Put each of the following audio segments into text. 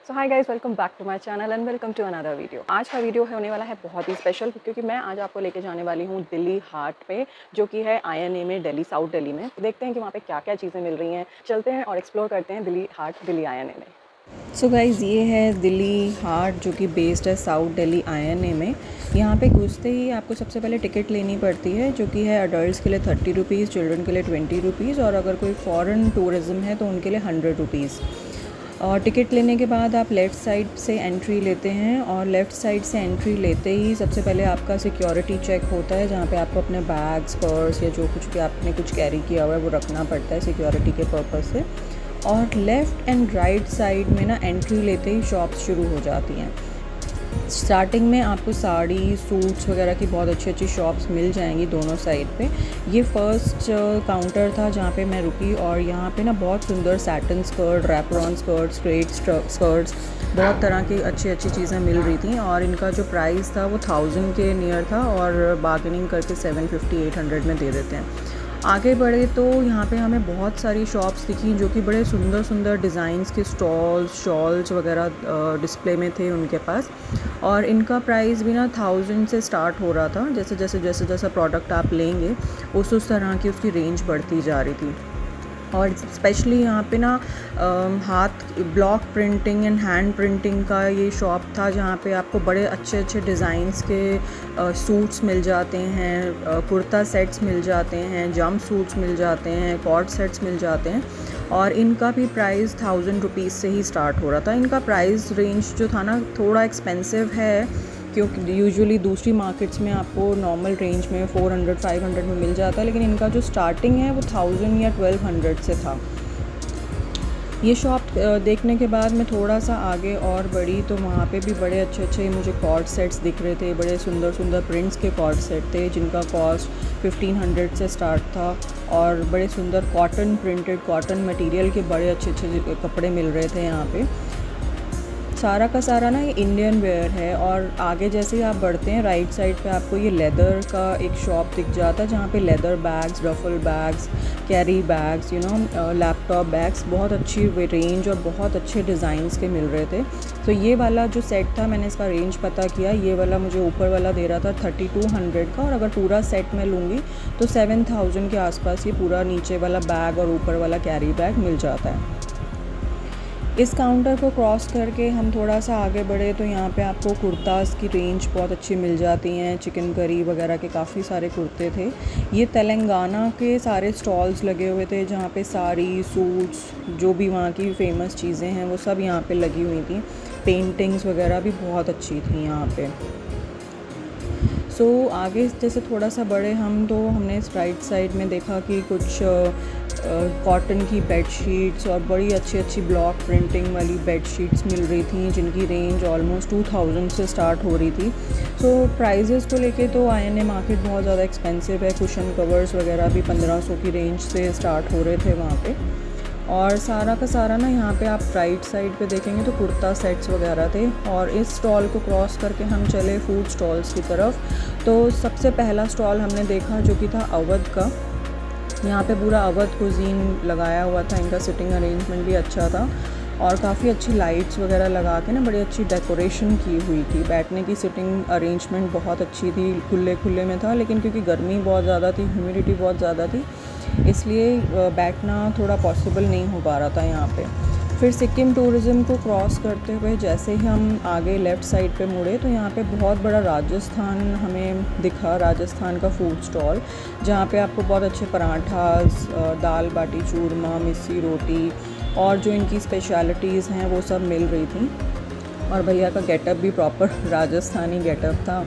So hi guys, welcome back to my channel and welcome to another video. आज का video होने वाला है बहुत ही स्पेशल क्योंकि मैं आज आपको लेके जाने वाली हूँ दिल्ली हाट पे, जो कि है INA में, दिल्ली साउथ दिल्ली में। देखते हैं कि वहाँ पे क्या क्या चीज़ें मिल रही हैं। चलते हैं और एक्सप्लोर करते हैं दिल्ली हाट, दिल्ली INA में। सो गाइज़, ये है दिल्ली हाट जो कि बेस्ड है साउथ दिल्ली INA में। यहाँ पे घुसते ही आपको सबसे पहले टिकट लेनी पड़ती है, जो कि है अडल्ट्स के लिए 30 रुपीज़, चिल्ड्रन के लिए 20 रुपीज़, और अगर कोई फॉरेन टूरिज़्म है तो उनके लिए 100 रुपीज़। और टिकट लेने के बाद आप लेफ़्ट साइड से एंट्री लेते हैं, और लेफ़्ट साइड से एंट्री लेते ही सबसे पहले आपका सिक्योरिटी चेक होता है, जहाँ पे आपको अपने बैग्स, पर्स या जो कुछ भी आपने कुछ कैरी किया हुआ है वो रखना पड़ता है सिक्योरिटी के पर्पज़ से। और लेफ़्ट एंड राइट साइड में ना एंट्री लेते ही शॉप्स शुरू हो जाती हैं। स्टार्टिंग में आपको साड़ी, सूट्स वगैरह की बहुत अच्छी अच्छी शॉप्स मिल जाएंगी दोनों साइड पे। ये फर्स्ट काउंटर था जहाँ पे मैं रुकी, और यहाँ पे ना बहुत सुंदर satin skirt, wraparound skirt, straight skirts, बहुत तरह की अच्छी अच्छी चीज़ें मिल रही थी। और इनका जो प्राइस था वो 1000 के नियर था, और बार्गेनिंग करके 750-800 में दे देते हैं। आगे बढ़े तो यहाँ पे हमें बहुत सारी शॉप्स दिखी जो कि बड़े सुंदर सुंदर डिज़ाइंस के स्टॉल्स, शॉल्स वगैरह डिस्प्ले में थे उनके पास। और इनका प्राइस भी ना 1000 से स्टार्ट हो रहा था। जैसे जैसा प्रोडक्ट आप लेंगे उस तरह की उसकी रेंज बढ़ती जा रही थी। और स्पेशली यहाँ पे ना हाथ block printing and hand printing का ये शॉप था, जहाँ पे आपको बड़े अच्छे अच्छे डिज़ाइंस के सूट्स मिल जाते हैं, कुर्ता सेट्स मिल जाते हैं, जंप सूट्स मिल जाते हैं, कॉर्ड सेट्स मिल जाते हैं। और इनका भी प्राइस 1000 रुपीज़ से ही स्टार्ट हो रहा था। इनका प्राइस रेंज जो था ना थोड़ा एक्सपेंसिव है, क्योंकि यूजुअली दूसरी मार्केट्स में आपको नॉर्मल रेंज में 400-500 में मिल जाता है, लेकिन इनका जो स्टार्टिंग है वो 1000 या 1200 से था। ये शॉप देखने के बाद मैं थोड़ा सा आगे और बढ़ी तो वहाँ पे भी बड़े अच्छे अच्छे मुझे कॉर्ड सेट्स दिख रहे थे। बड़े सुंदर सुंदर प्रिंट्स के कॉर्ड सेट थे जिनका कॉस्ट 1500 से स्टार्ट था, और बड़े सुंदर कॉटन प्रिंटेड, कॉटन मटेरियल के बड़े अच्छे अच्छे कपड़े मिल रहे थे यहाँ पे। सारा का सारा ना ये इंडियन वेयर है। और आगे जैसे ही आप बढ़ते हैं राइट साइड पे आपको ये लेदर का एक शॉप दिख जाता है, जहाँ पे leather bags, duffel bags, carry bags, laptop bags, बहुत अच्छी रेंज और बहुत अच्छे डिज़ाइंस के मिल रहे थे। तो ये वाला जो सेट था, मैंने इसका रेंज पता किया, ये वाला मुझे ऊपर वाला दे रहा था 3200 का, और अगर पूरा सेट मैं लूँगी तो 7000 के आसपास ये पूरा नीचे वाला बैग और ऊपर वाला कैरी बैग मिल जाता है। इस काउंटर को क्रॉस करके हम थोड़ा सा आगे बढ़े तो यहाँ पे आपको कुर्ताज़ की रेंज बहुत अच्छी मिल जाती हैं। चिकन करी वगैरह के काफ़ी सारे कुर्ते थे। ये तेलंगाना के सारे स्टॉल्स लगे हुए थे, जहाँ पे साड़ी, सूट्स, जो भी वहाँ की फेमस चीज़ें हैं वो सब यहाँ पे लगी हुई थी। पेंटिंग्स वगैरह भी बहुत अच्छी थी यहाँ पे। आगे जैसे थोड़ा सा बड़े हम तो हमने राइट साइड में देखा कि कुछ कॉटन की बेडशीट्स और बड़ी अच्छी अच्छी ब्लॉक प्रिंटिंग वाली बेडशीट्स मिल रही थी, जिनकी रेंज ऑलमोस्ट 2000 से स्टार्ट हो रही थी। प्राइजेज़ को लेके तो INA मार्केट बहुत ज़्यादा एक्सपेंसिव है। कुशन कवर्स वगैरह भी 1500 की रेंज से स्टार्ट हो रहे थे वहाँ पे। और सारा का सारा ना यहाँ पे आप राइट साइड पे देखेंगे तो कुर्ता सेट्स वगैरह थे। और इस स्टॉल को क्रॉस करके हम चले फूड स्टॉल्स की तरफ। तो सबसे पहला स्टॉल हमने देखा जो कि था अवध का। यहाँ पे पूरा अवध कुजीन लगाया हुआ था, इनका सिटिंग अरेंजमेंट भी अच्छा था, और काफ़ी अच्छी लाइट्स वगैरह लगा के ना बड़ी अच्छी डेकोरेशन की हुई थी। बैठने की सिटिंग अरेंजमेंट बहुत अच्छी थी, खुले खुले में था, लेकिन क्योंकि गर्मी बहुत ज़्यादा थी, ह्यूमिडिटी बहुत ज़्यादा थी, इसलिए बैठना थोड़ा पॉसिबल नहीं हो पा रहा था यहाँ पे। फिर सिक्किम टूरिज़्म को क्रॉस करते हुए जैसे ही हम आगे लेफ़्ट साइड पे मुड़े तो यहाँ पे बहुत बड़ा राजस्थान हमें दिखा, राजस्थान का फूड स्टॉल, जहाँ पे आपको बहुत अच्छे पराठास, दाल बाटी चूरमा, मिस्सी रोटी और जो इनकी स्पेशलिटीज़ हैं वो सब मिल रही थी। और भैया का गेटअप भी प्रॉपर राजस्थानी गेटअप था।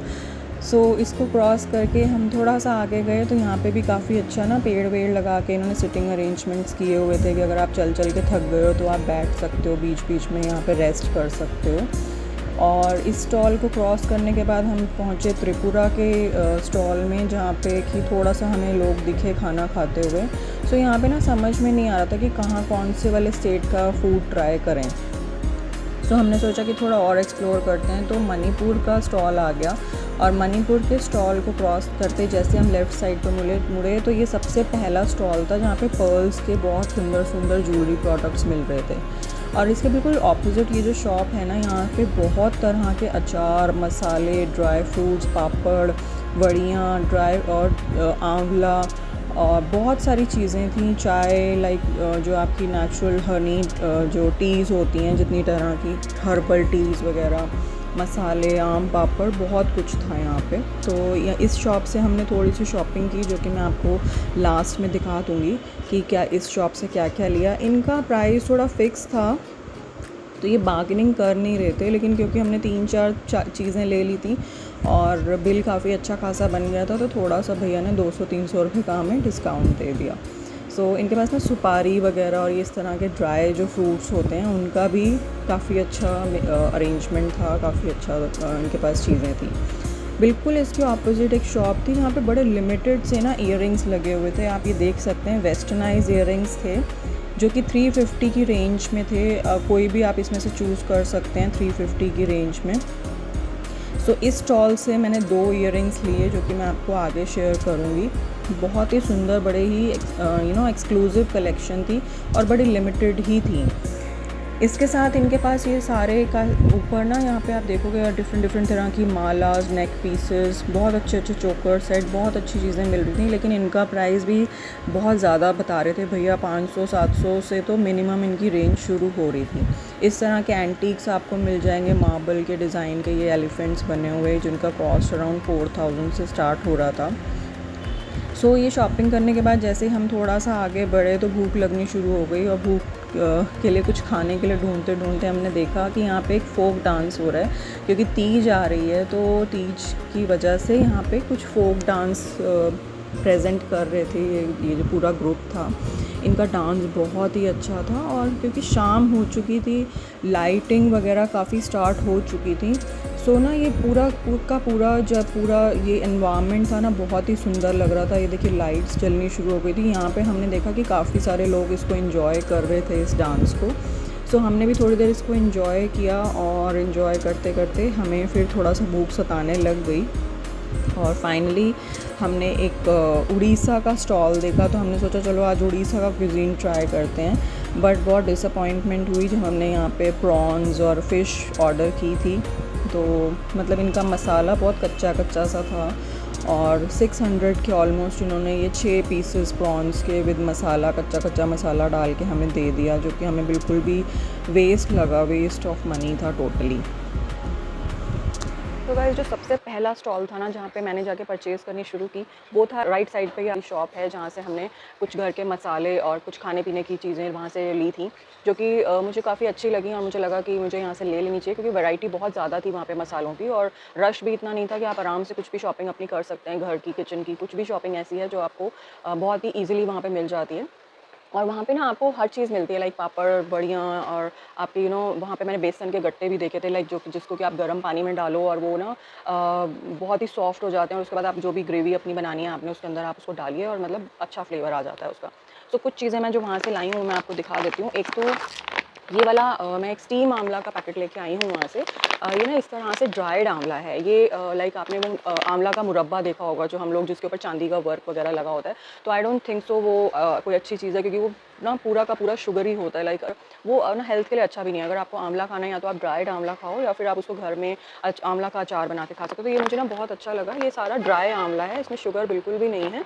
इसको क्रॉस करके हम थोड़ा सा आगे गए तो यहाँ पे भी काफ़ी अच्छा ना पेड़ वेड़ लगा के इन्होंने सिटिंग अरेंजमेंट्स किए हुए थे कि अगर आप चल के थक गए हो तो आप बैठ सकते हो, बीच बीच में यहाँ पे रेस्ट कर सकते हो। और इस स्टॉल को क्रॉस करने के बाद हम पहुँचे त्रिपुरा के स्टॉल में, जहाँ पे कि थोड़ा सा हमें लोग दिखे खाना खाते हुए। यहाँ पे ना समझ में नहीं आ रहा था कि कहाँ कौन से वाले स्टेट का फूड ट्राई करें। हमने सोचा कि थोड़ा और एक्सप्लोर करते हैं, तो मणिपुर का स्टॉल आ गया। और मणिपुर के स्टॉल को क्रॉस करते जैसे हम लेफ़्ट साइड पर मुड़े तो ये सबसे पहला स्टॉल था जहाँ पे पर्ल्स के बहुत सुंदर सुंदर ज्वेलरी प्रोडक्ट्स मिल रहे थे। और इसके बिल्कुल ऑपोजिट ये जो शॉप है ना, यहाँ पे बहुत तरह के अचार, मसाले, ड्राई फ्रूट्स, पापड़, वड़ियाँ, ड्राई और आंवला और बहुत सारी चीज़ें थी। चाय लाइक जो आपकी नेचुरल हनी जो टीज़ होती हैं, जितनी तरह की हर्बल टीज़ वगैरह, मसाले, आम पापड़, बहुत कुछ था यहाँ पे। तो इस शॉप से हमने थोड़ी सी शॉपिंग की, जो कि मैं आपको लास्ट में दिखा दूँगी कि क्या इस शॉप से क्या क्या लिया। इनका प्राइस थोड़ा फ़िक्स था, तो ये बार्गेनिंग कर नहीं रहे थे, लेकिन क्योंकि हमने 3-4 चीज़ें ले ली थी और बिल काफ़ी अच्छा खासा बन गया था, तो थोड़ा सा भैया ने 200-300 रुपये का हमें डिस्काउंट दे दिया। सो इनके पास ना सुपारी वगैरह और इस तरह के ड्राई जो फ्रूट्स होते हैं उनका भी काफ़ी अच्छा अरेंजमेंट था, काफ़ी अच्छा इनके पास चीज़ें थी। बिल्कुल इसके ऑपोजिट एक शॉप थी जहाँ पे बड़े लिमिटेड से ना ईयरिंग्स लगे हुए थे। आप ये देख सकते हैं, वेस्टर्नाइज ईयरिंग्स थे जो कि 350 की रेंज में थे। कोई भी आप इसमें से चूज़ कर सकते हैं 350 की रेंज में। सो इस स्टॉल से मैंने 2 ईयरिंग्स लिए, जो कि मैं आपको आगे शेयर करूँगी। बहुत ही सुंदर, बड़े ही एक्सक्लूसिव कलेक्शन थी और बड़ी लिमिटेड ही थी। इसके साथ इनके पास ये सारे का ऊपर ना, यहाँ पे आप देखोगे डिफरेंट तरह की मालाज, नेक पीसेस, बहुत अच्छे चोकर सेट, बहुत अच्छी चीज़ें मिल रही थी। लेकिन इनका प्राइस भी बहुत ज़्यादा बता रहे थे भैया, 500-700 से तो मिनिमम इनकी रेंज शुरू हो रही थी। इस तरह के एंटीक्स आपको मिल जाएंगे, मार्बल के डिज़ाइन के ये एलिफेंट्स बने हुए, जिनका कॉस्ट अराउंड 4000 से स्टार्ट हो रहा था। सो ये शॉपिंग करने के बाद जैसे ही हम थोड़ा सा आगे बढ़े तो भूख लगनी शुरू हो गई, और भूख के लिए कुछ खाने के लिए ढूंढते ढूंढते हमने देखा कि यहाँ पे एक फोक डांस हो रहा है, क्योंकि तीज आ रही है। तो तीज की वजह से यहाँ पे कुछ फोक डांस प्रेजेंट कर रहे थे। ये जो पूरा ग्रुप था, इनका डांस बहुत ही अच्छा था। और क्योंकि शाम हो चुकी थी, लाइटिंग वगैरह काफ़ी स्टार्ट हो चुकी थी, सो ना ये पूरा जब पूरा ये एनवायरनमेंट था ना, बहुत ही सुंदर लग रहा था। ये देखिए लाइट्स जलनी शुरू हो गई थी। यहाँ पे हमने देखा कि काफ़ी सारे लोग इसको एंजॉय कर रहे थे, इस डांस को। सो हमने भी थोड़ी देर इसको एंजॉय किया, और एंजॉय करते करते हमें फिर थोड़ा सा भूख सताने लग गई। और फाइनली हमने एक उड़ीसा का स्टॉल देखा, तो हमने सोचा चलो आज उड़ीसा का क्विज़ीन ट्राई करते हैं। बट बहुत डिसअपॉइंटमेंट हुई जब हमने यहाँ पे प्रॉन्स और फ़िश ऑर्डर की थी। तो मतलब इनका मसाला बहुत कच्चा कच्चा सा था, और 600 के ऑलमोस्ट इन्होंने ये 6 पीसेस प्रॉन्स के विद मसाला, कच्चा कच्चा मसाला डाल के हमें दे दिया, जो कि हमें बिल्कुल भी वेस्ट लगा, वेस्ट ऑफ मनी था टोटली। तो गाइस, जो सबसे पहला स्टॉल था ना जहाँ पे मैंने जाके परचेज़ करनी शुरू की, वो था राइट साइड पे ही शॉप है, जहाँ से हमने कुछ घर के मसाले और कुछ खाने पीने की चीज़ें वहाँ से ली थी, जो कि मुझे काफ़ी अच्छी लगी। और मुझे लगा कि मुझे यहाँ से ले लेनी चाहिए, क्योंकि वैरायटी बहुत ज़्यादा थी वहाँ पे मसालों की, और रश भी इतना नहीं था कि आप आराम से कुछ भी शॉपिंग अपनी कर सकते हैं। घर की, किचन की कुछ भी शॉपिंग ऐसी है जो आपको बहुत ही ईजिली वहाँ पर मिल जाती है। और वहाँ पे ना आपको हर चीज़ मिलती है, लाइक पापड़, बड़ियाँ, और आपके वहाँ पे मैंने बेसन के गट्टे भी देखे थे, लाइक जिसको कि आप गर्म पानी में डालो और वो ना बहुत ही सॉफ्ट हो जाते हैं। और उसके बाद आप जो भी ग्रेवी अपनी बनानी है आपने, उसके अंदर आप उसको डालिए और मतलब अच्छा फ्लेवर आ जाता है उसका। तो कुछ चीज़ें मैं जो वहाँ से लाई हूँ मैं आपको दिखा देती हूँ। एक तो ये वाला मैं एक स्टीम आंवला का पैकेट लेके आई हूँ वहाँ से। ये ना इस तरह से ड्राइड आंवला है ये, लाइक आपने वो आंवला का मुरब्बा देखा होगा, जो हम लोग जिसके ऊपर चांदी का वर्क वगैरह लगा होता है। तो आई डोंट थिंक सो वो कोई अच्छी चीज़ है, क्योंकि वो ना पूरा का पूरा शुगर ही होता है। लाइक वो ना हेल्थ के लिए अच्छा भी नहीं है। अगर आपको आंवला खाना है, या तो आप ड्राइड आंवला खाओ, या फिर आप उसको घर में आंवला का अचार बना के खा सकते हो। तो ये मुझे ना बहुत अच्छा लगा। ये सारा ड्राई आंवला है, इसमें शुगर बिल्कुल भी नहीं है,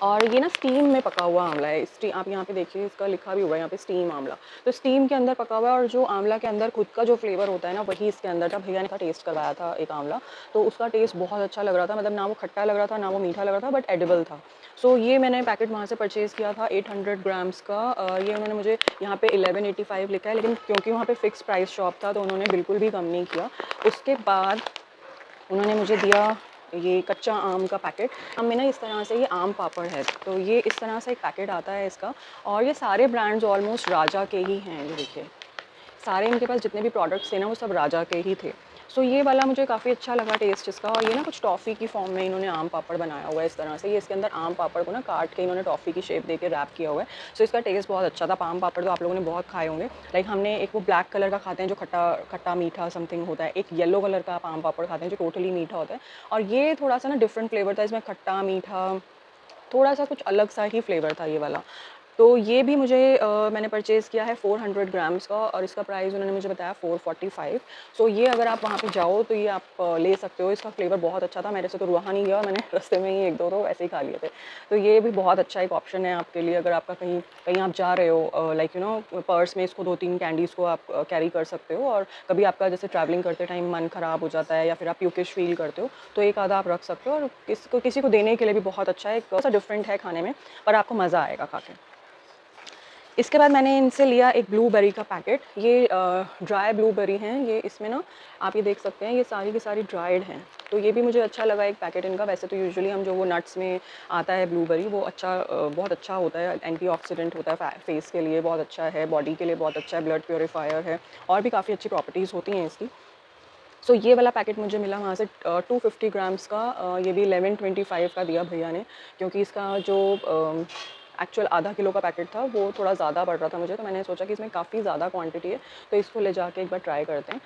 और ये ना स्टीम में पका हुआ आंवला है। आप यहाँ पे देखिए, इसका लिखा भी हुआ है यहाँ पे स्टीम आंवला। तो स्टीम के अंदर पका हुआ है, और जो आंवला के अंदर खुद का जो फ्लेवर होता है ना, वही इसके अंदर था। भैया ने का टेस्ट करवाया था एक आंवला, तो उसका टेस्ट बहुत अच्छा लग रहा था। मतलब ना वो खट्टा लग रहा था, ना वो मीठा लग रहा था, बट एडिबल था। सो ये मैंने पैकेट वहाँ से परचेज़ किया था 800 ग्राम्स का। ये उन्होंने मुझे यहाँ पे 1185 लिखा है, लेकिन क्योंकि वहाँ पे फिक्स प्राइस शॉप था, तो उन्होंने बिल्कुल भी कम नहीं किया। उसके बाद उन्होंने मुझे दिया ये कच्चा आम का पैकेट। आम में ना इस तरह से ये आम पापड़ है, तो ये इस तरह से एक पैकेट आता है इसका। और ये सारे ब्रांड्स ऑलमोस्ट राजा के ही हैं। ये देखिए, सारे इनके पास जितने भी प्रोडक्ट्स थे ना, वो सब राजा के ही थे। सो ये वाला मुझे काफ़ी अच्छा लगा टेस्ट इसका। और ये ना कुछ टॉफ़ी की फॉर्म में इन्होंने आम पापड़ बनाया हुआ है इस तरह से। ये इसके अंदर आम पापड़ को ना काट के इन्होंने टॉफ़ी की शेप देके रैप किया हुआ है। सो इसका टेस्ट बहुत अच्छा था। आम पापड़ तो आप लोगों ने बहुत खाए होंगे। लाइक हमने एक वो ब्लैक कलर का खाते हैं जो खट्टा खट्टा मीठा समथिंग होता है, एक येलो कलर का आप आम पापड़ खाते हैं जो टोटली मीठा होता है। और ये थोड़ा सा ना डिफरेंट फ्लेवर था, इसमें खट्टा मीठा थोड़ा सा कुछ अलग सा ही फ्लेवर था ये वाला। तो ये भी मुझे मैंने परचेज़ किया है 400 ग्राम्स का और इसका प्राइस उन्होंने मुझे बताया 445। सो ये अगर आप वहाँ पे जाओ तो ये आप ले सकते हो। इसका फ्लेवर बहुत अच्छा था, मेरे से तो रहा नहीं गया, मैंने रास्ते में ही 1-2 तो ऐसे ही खा लिए थे। तो ये भी बहुत अच्छा एक ऑप्शन है आपके लिए, अगर आपका कहीं कहीं आप जा रहे हो, लाइक यू नो पर्स में इसको 2-3 कैंडीज़ को आप कैरी कर सकते हो, और कभी आपका जैसे ट्रैवलिंग करते टाइम मन ख़राब हो जाता है या फिर आप प्यूकिश फ़ील करते हो, तो एक आधा आप रख सकते हो, और किसी को देने के लिए भी बहुत अच्छा है। एक सा डिफरेंट है खाने में, पर आपको मज़ा आएगा खा के। इसके बाद मैंने इनसे लिया एक ब्लूबेरी का पैकेट। ये ड्राई ब्लूबेरी हैं, ये इसमें ना आप ये देख सकते हैं, ये सारी की सारी ड्राइड हैं। तो ये भी मुझे अच्छा लगा एक पैकेट इनका। वैसे तो यूजुअली हम जो वो नट्स में आता है ब्लूबेरी, वो बहुत अच्छा होता है, एंटीऑक्सीडेंट होता है, फेस के लिए बहुत अच्छा है, बॉडी के लिए बहुत अच्छा है, ब्लड प्योरीफायर है, और भी काफ़ी अच्छी प्रॉपर्टीज़ होती हैं इसकी। सो ये वाला पैकेट मुझे मिला वहाँ से 250 ग्राम्स का। ये भी 1125 का दिया भैया ने, क्योंकि इसका जो एक्चुअल आधा किलो का पैकेट था वो थोड़ा ज़्यादा पड़ रहा था मुझे, तो मैंने सोचा कि इसमें काफ़ी ज़्यादा क्वांटिटी है, तो इसको ले जाके एक बार ट्राई करते हैं।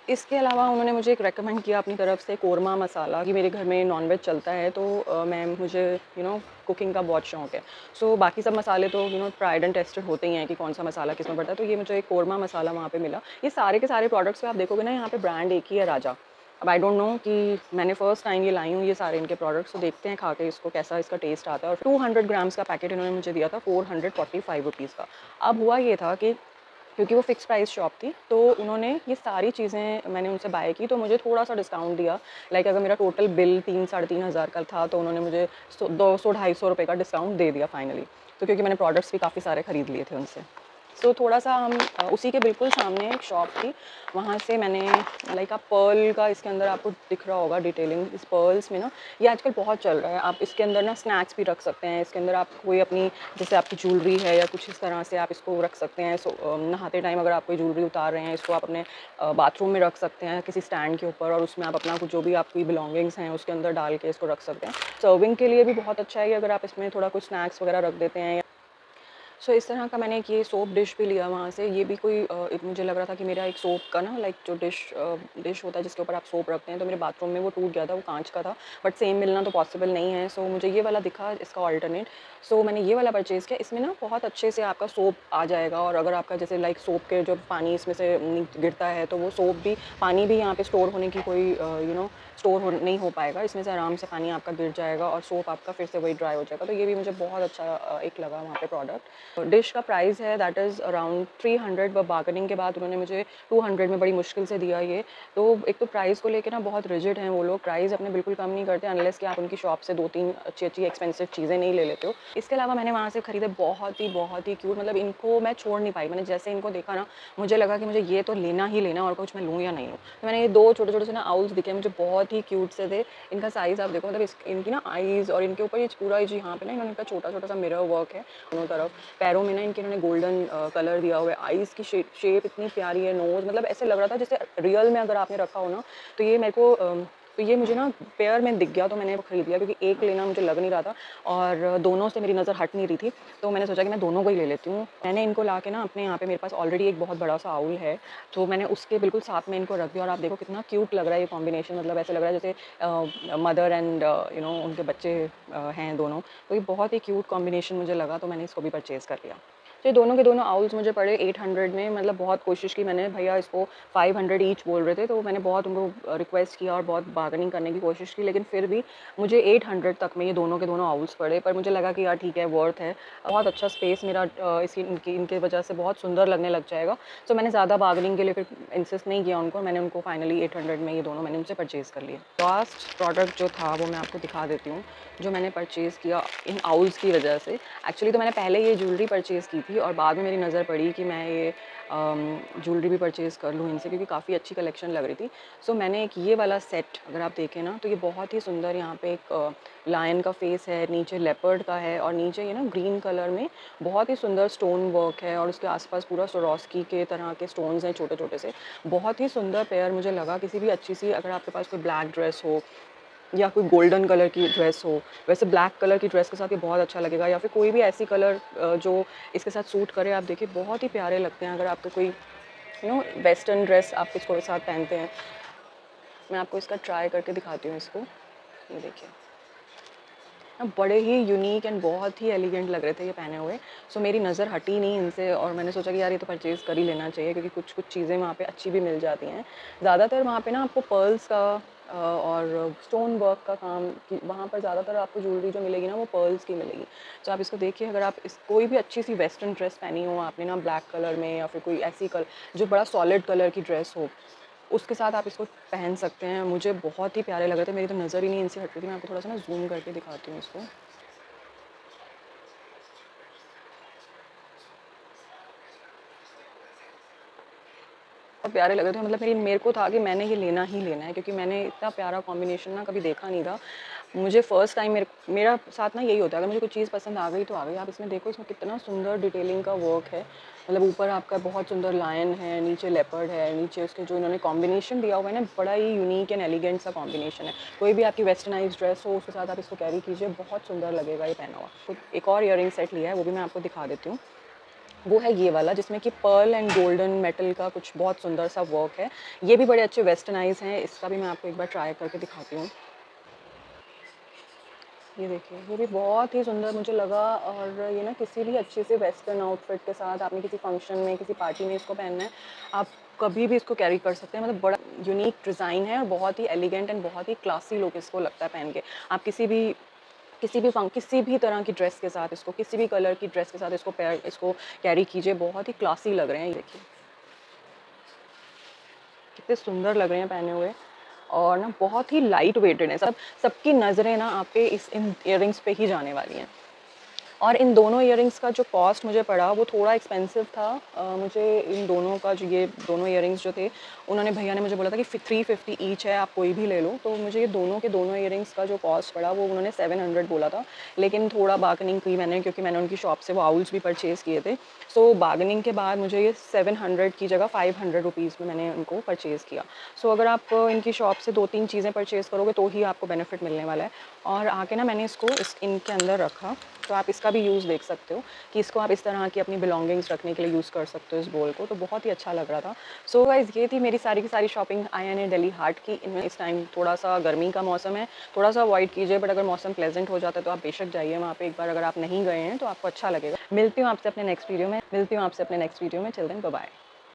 इसके अलावा उन्होंने मुझे एक रेकमेंड किया अपनी तरफ से कोरमा मसाला, कि मेरे घर में नॉन-वेज चलता है, तो मुझे कुकिंग का बहुत शौक है। सो बाकी सब मसाले तो ट्राइड एंड टेस्टेड होते ही हैं कि कौन सा मसाला किसमें पड़ता है, तो ये मुझे एक कोरमा मसाला वहाँ पे मिला। ये सारे के सारे प्रोडक्ट्स पे आप देखोगे ना, यहाँ पे ब्रांड एक ही है, राजा। अब आई डोंट नो कि मैंने फर्स्ट टाइम ये लाई हूँ ये सारे इनके प्रोडक्ट्स, तो देखते हैं खा के इसको कैसा इसका टेस्ट आता है। और 200 ग्राम्स का पैकेट इन्होंने मुझे दिया था 445 रुपीज़ का। अब हुआ ये था कि क्योंकि वो फ़िक्स प्राइस शॉप थी, तो उन्होंने ये सारी चीज़ें मैंने उनसे बाय की, तो मुझे थोड़ा-सा डिस्काउंट दिया। लाइक अगर मेरा टोटल बिल 3 साढ़े 3 हज़ार का था, तो उन्होंने मुझे 200-250 रुपए का डिस्काउंट दे दिया फाइनली। तो क्योंकि मैंने प्रोडक्ट्स भी काफ़ी सारे खरीद लिए थे उनसे। सो थोड़ा-सा हम उसी के बिल्कुल सामने एक शॉप थी, वहाँ से मैंने लाइक आप पर्ल का इसके अंदर आपको दिख रहा होगा डिटेलिंग, इस पर्ल्स में ना ये आजकल बहुत चल रहा है। आप इसके अंदर ना स्नैक्स भी रख सकते हैं, इसके अंदर आप कोई अपनी जैसे आपकी ज्वेलरी है या कुछ इस तरह से आप इसको रख सकते हैं। नहाते टाइम अगर आप कोई ज्वेलरी उतार रहे हैं, इसको आप अपने बाथरूम में रख सकते हैं किसी स्टैंड के ऊपर, और उसमें आप अपना कुछ जो भी आपकी बिलोंगिंग्स हैं उसके अंदर डाल के इसको रख सकते हैं। सर्विंग के लिए भी बहुत अच्छा है ये, अगर आप इसमें थोड़ा कुछ स्नैक्स वगैरह रख देते हैं। सो इस तरह का मैंने एक ये सोप डिश भी लिया वहाँ से। ये भी कोई एक मुझे लग रहा था कि मेरा एक सोप का ना लाइक जो डिश होता है जिसके ऊपर आप सोप रखते हैं, तो मेरे बाथरूम में वो टूट गया था, वो कांच का था, बट सेम मिलना तो पॉसिबल नहीं है। सो मुझे ये वाला दिखा इसका ऑल्टरनेट, सो मैंने ये वाला परचेज़ किया। इसमें ना बहुत अच्छे से आपका सोप आ जाएगा, और अगर आपका जैसे लाइक सोप के जो पानी इसमें से गिरता है, तो वो सोप भी पानी भी यहाँ पे स्टोर होने की कोई स्टोर हो नहीं हो पाएगा। इसमें से आराम से पानी आपका गिर जाएगा और सोप आपका फिर से वही ड्राई हो जाएगा। तो ये भी मुझे बहुत अच्छा एक लगा वहाँ पे प्रोडक्ट। डिश का प्राइस है दैट इज़ अराउंड 300, व बार्गेनिंग के बाद उन्होंने मुझे 200 में बड़ी मुश्किल से दिया ये। तो एक तो प्राइस को लेके ना बहुत रिजिड हैं वो लोग, प्राइस अपने बिल्कुल कम नहीं करते अनलेस कि आप उनकी शॉप से 2-3 अच्छी-अच्छी एक्सपेंसिव चीज़ें नहीं ले लेते हो। इसके अलावा मैंने वहाँ से खरीदे बहुत ही क्यूट, मतलब इनको मैं छोड़ नहीं पाई। मैंने जैसे इनको देखा ना, मुझे लगा कि मुझे ये तो लेना ही लेना, और कुछ मैं लूँ या नहीं लूँ। तो मैंने ये 2 छोटे-छोटे से ना आउल्स दिखे मुझे, बहुत ही क्यूट से थे। इनका साइज़ आप देखो, मतलब इनकी ना आईज़ और इनके ऊपर ये पूरा ये जो यहाँ पे ना इन्होंने इनका छोटा-छोटा सा मिरर वर्क है दोनों तरफ। पैरों में ना इनके इन्होंने गोल्डन कलर दिया हुआ है। आईज़ की शेप इतनी प्यारी है, नोज़ मतलब ऐसे लग रहा था जैसे रियल में अगर आपने रखा हो ना, तो ये मेरे को तो ये मुझे ना पेयर में दिख गया, तो मैंने वो खरीद लिया, क्योंकि एक लेना मुझे लग नहीं रहा था और दोनों से मेरी नज़र हट नहीं रही थी। तो मैंने सोचा कि मैं दोनों को ही ले लेती हूँ। मैंने इनको लाके ना अपने यहाँ पे, मेरे पास ऑलरेडी एक बहुत बड़ा सा आउल है, तो मैंने उसके बिल्कुल साथ में इनको रख दिया, और आप देखो कितना क्यूट लग रहा है ये कॉम्बिनेशन। मतलब ऐसा लग रहा है जैसे मदर एंड उनके बच्चे हैं दोनों। तो ये बहुत ही क्यूट कॉम्बिनेशन मुझे लगा, तो मैंने इसको भी परचेज़ कर लिया। तो ये दोनों के दोनों आउल्स मुझे पड़े 800 में। मतलब बहुत कोशिश की मैंने, भैया इसको 500 ईच बोल रहे थे, तो मैंने बहुत उनको रिक्वेस्ट किया और बहुत बार्गेनिंग करने की कोशिश की, लेकिन फिर भी मुझे 800 तक में ये दोनों के दोनों आउल्स पड़े। पर मुझे लगा कि यार ठीक है, वर्थ है। बहुत अच्छा स्पेस मेरा इसी इनके वजह से बहुत सुंदर लगने लग जाएगा। तो मैंने ज़्यादा बार्गेनिंग के लिए फिर इंसिस्ट नहीं किया उनको, मैंने उनको फाइनली 800 में ये दोनों मैंने उनसे परचेज़ कर लिए। लास्ट प्रोडक्ट जो था वो मैं आपको दिखा देती हूँ, जो मैंने परचेज़ किया इन आउल्स की वजह से। एक्चुअली तो मैंने पहले ये ज्वेलरी परचेज़ की थी, और बाद में मेरी नज़र पड़ी कि मैं ये ज्वेलरी भी परचेज़ कर लूँ इनसे, क्योंकि काफ़ी अच्छी कलेक्शन लग रही थी। सो मैंने एक ये वाला सेट, अगर आप देखें ना, तो ये बहुत ही सुंदर, यहाँ पे एक लायन का फेस है, नीचे लेपर्ड का है, और नीचे ये ना ग्रीन कलर में बहुत ही सुंदर स्टोन वर्क है, और उसके आसपास पूरा स्वरोस्की के तरह के स्टोन्स हैं छोटे-छोटे से। बहुत ही सुंदर पेयर मुझे लगा। किसी भी अच्छी सी, अगर आपके पास कोई ब्लैक ड्रेस हो या कोई गोल्डन कलर की ड्रेस हो, वैसे ब्लैक कलर की ड्रेस के साथ ये बहुत अच्छा लगेगा, या फिर कोई भी ऐसी कलर जो इसके साथ सूट करे। आप देखिए बहुत ही प्यारे लगते हैं, अगर आपको कोई वेस्टर्न ड्रेस आप इसको साथ पहनते हैं। मैं आपको इसका ट्राई करके दिखाती हूँ इसको, ये देखिए। बड़े ही यूनिक एंड बहुत ही एलिगेंट लग रहे थे ये पहने हुए। सो मेरी नज़र हटी नहीं इनसे और मैंने सोचा कि यार ये तो परचेज़ कर ही लेना चाहिए, क्योंकि कुछ-कुछ चीज़ें वहाँ पे अच्छी भी मिल जाती हैं। ज़्यादातर वहाँ पे ना आपको पर्ल्स का और स्टोन वर्क का काम की वहाँ पर ज़्यादातर आपको ज्वेलरी जो मिलेगी ना वो पर्ल्स की मिलेगी। तो आप इसको देखिए, अगर आप इस कोई भी अच्छी सी वेस्टर्न ड्रेस पहनी हो आपने ना ब्लैक कलर में, या फिर कोई ऐसी जो बड़ा सॉलिड कलर की ड्रेस हो, उसके साथ आप इसको पहन सकते हैं। मुझे बहुत ही प्यारे लग रहे थे, मेरी तो नज़र ही नहीं इनसे हट रही थी। मैं आपको थोड़ा-सा ना ज़ूम करके दिखाती हूँ इसको। बहुत प्यारे लग रहे थे, मतलब मेरे को था कि मैंने ये लेना ही लेना है, क्योंकि मैंने इतना प्यारा कॉम्बिनेशन ना कभी देखा नहीं था। मुझे फर्स्ट टाइम मेरा साथ ना यही होता है, अगर मुझे कोई चीज़ पसंद आ गई तो आ गई। आप इसमें देखो, इसमें कितना सुंदर डिटेलिंग का वर्क है। मतलब ऊपर आपका बहुत सुंदर लायन है, नीचे लेपर्ड है, नीचे उसके जो इन्होंने कॉम्बिनेशन दिया हुआ है ना, बड़ा ही यूनिक एंड एलिगेंट सा कॉम्बिनेशन है। कोई भी आपकी वेस्टर्नाइज़ ड्रेस हो, उसके साथ आप इसको कैरी कीजिए, बहुत सुंदर लगेगा ये पहना हुआ। तो एक और इयररिंग सेट लिया है, वो भी मैं आपको दिखा देती हूँ। वो है ये वाला, जिसमें कि पर्ल एंड गोल्डन मेटल का कुछ बहुत सुंदर सा वर्क है। ये भी बड़े अच्छे वेस्टर्नाइज़ हैं, इसका भी मैं आपको एक बार ट्राई करके दिखाती हूँ। ये देखिए, ये भी बहुत ही सुंदर मुझे लगा, और ये ना किसी भी अच्छे से वेस्टर्न आउटफिट के साथ आपने किसी फंक्शन में, किसी पार्टी में इसको पहनना है, आप कभी भी इसको कैरी कर सकते हैं। मतलब बड़ा यूनिक डिज़ाइन है और बहुत ही एलिगेंट एंड बहुत ही क्लासी लुक इसको लगता है पहन के। आप किसी भी तरह की ड्रेस के साथ, इसको किसी भी कलर की ड्रेस के साथ इसको कैरी कीजिए, बहुत ही क्लासी लग रहे हैं। ये देखिए कितने सुंदर लग रहे हैं पहने हुए, और ना बहुत ही लाइट वेटेड है। सबकी नज़रें ना आपके इन इयररिंग्स पे ही जाने वाली हैं। और इन दोनों इयररिंग्स का जो कॉस्ट मुझे पड़ा वो थोड़ा एक्सपेंसिव था। मुझे इन दोनों का जो ये दोनों इयररिंग्स जो थे, उन्होंने भैया ने मुझे बोला था कि 350 ईच है, आप कोई भी ले लो। तो मुझे ये दोनों के दोनों इयररिंग्स का जो कॉस्ट पड़ा वो उन्होंने 700 बोला था, लेकिन थोड़ा बार्गेनिंग की मैंने, क्योंकि मैंने उनकी शॉप से वो आउल्स भी परचेज़ किए थे। सो बार्गेनिंग के बाद मुझे ये 700 की जगह 500 रुपीज़ में मैंने उनको परचेज़ किया। सो अगर आप इनकी शॉप से 2-3 चीज़ें परचेज़ करोगे तो ही आपको बेनिफिट मिलने वाला है। और आके ना मैंने इसको इनके अंदर रखा, तो आप इसका भी यूज़ देख सकते हो कि इसको आप इस तरह की अपनी बिलोंगिंग्स रखने के लिए यूज़ कर सकते हो इस बोल को। तो बहुत ही अच्छा लग रहा था। सो गाइस, ये थी मेरी सारी की सारी शॉपिंग INA दिल्ली हाट की। इनमें इस टाइम थोड़ा-सा गर्मी का मौसम है, थोड़ा-सा अवॉइड कीजिए, बट अगर मौसम प्लेजेंट हो जाता है तो आप बेशक जाइए वहाँ पे एक बार, अगर आप नहीं गए हैं तो आपको अच्छा लगेगा। मिलती हूँ आपसे अपने नेक्स्ट वीडियो में। Till then bye bye.